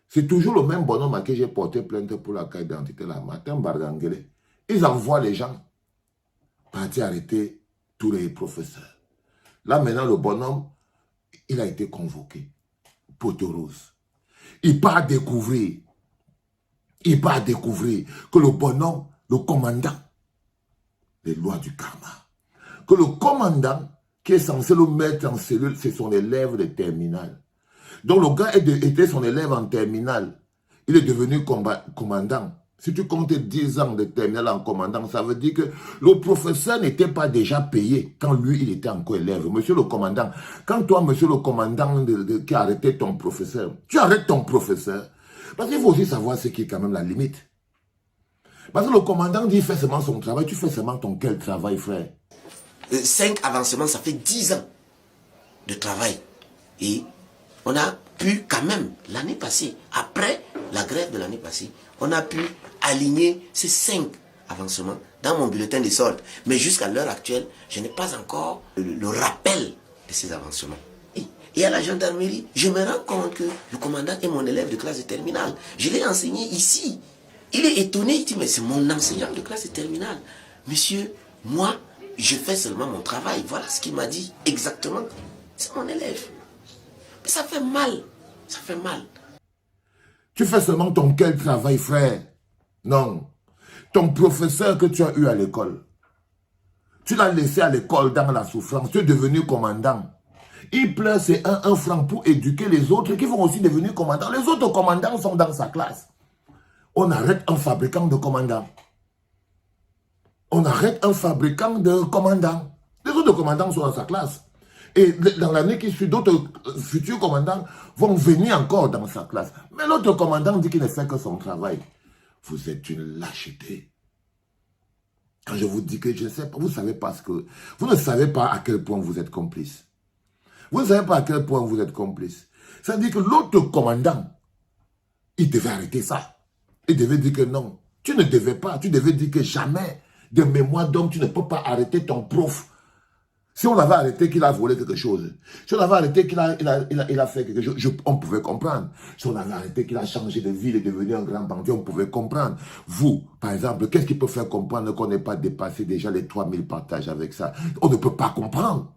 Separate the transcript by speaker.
Speaker 1: C'est toujours le même bonhomme à qui j'ai porté plainte pour la carte d'identité là, Martin Bargangele. Ils envoient les gens partir arrêter tous les professeurs. Là maintenant, le bonhomme, il a été convoqué. Poteau rose. Il part découvrir. Il part découvrir que le bonhomme, le commandant, les lois du karma, que le commandant qui est censé le mettre en cellule, c'est son élève de terminale. Donc le gars était son élève en terminale. Il est devenu commandant. Si tu comptes 10 ans de terminale en commandant, ça veut dire que le professeur n'était pas déjà payé quand lui, il était encore élève. Monsieur le commandant, quand toi, monsieur le commandant qui a arrêté ton professeur, tu arrêtes ton professeur, parce qu'il faut aussi savoir ce qui est quand même la limite. Parce que le commandant dit, fais seulement son travail, tu fais seulement ton quel travail, frère?
Speaker 2: 5 avancements, ça fait 10 ans de travail. Et on a pu quand même, l'année passée, après la grève de l'année passée, on a pu aligner ces 5 avancements dans mon bulletin de solde. Mais jusqu'à l'heure actuelle, je n'ai pas encore le rappel de ces avancements. Et à la gendarmerie, je me rends compte que le commandant est mon élève de classe de terminale. Je l'ai enseigné ici. Il est étonné, il dit, mais c'est mon enseignant de classe de terminale. Monsieur, moi, je fais seulement mon travail. Voilà ce qu'il m'a dit exactement. C'est mon élève. Mais ça fait mal. Ça fait mal.
Speaker 1: Tu fais seulement ton quel travail, frère? Non. Ton professeur que tu as eu à l'école, tu l'as laissé à l'école dans la souffrance. Tu es devenu commandant. Il pleure ses 1 franc pour éduquer les autres qui vont aussi devenir commandants. Les autres commandants sont dans sa classe. On arrête un fabricant de commandants. On arrête un fabricant de commandants. Les autres commandants sont dans sa classe. Et dans l'année qui suit, d'autres futurs commandants vont venir encore dans sa classe. Mais l'autre commandant dit qu'il ne fait que son travail. Vous êtes une lâcheté. Quand je vous dis que je ne sais pas, vous savez pas ce que... Vous ne savez pas à quel point vous êtes complice. Vous ne savez pas à quel point vous êtes complice. Ça veut dire que l'autre commandant, il devait arrêter ça. Il devait dire que non, tu ne devais pas. Tu devais dire que jamais, de mémoire d'homme, tu ne peux pas arrêter ton prof. Si on l'avait arrêté qu'il a volé quelque chose, si on l'avait arrêté qu'il a fait quelque chose, on pouvait comprendre. Si on avait arrêté qu'il a changé de ville et devenu un grand banquier, on pouvait comprendre. Vous, par exemple, qu'est-ce qui peut faire comprendre qu'on n'ait pas dépassé déjà les 3000 partages avec ça? On ne peut pas comprendre.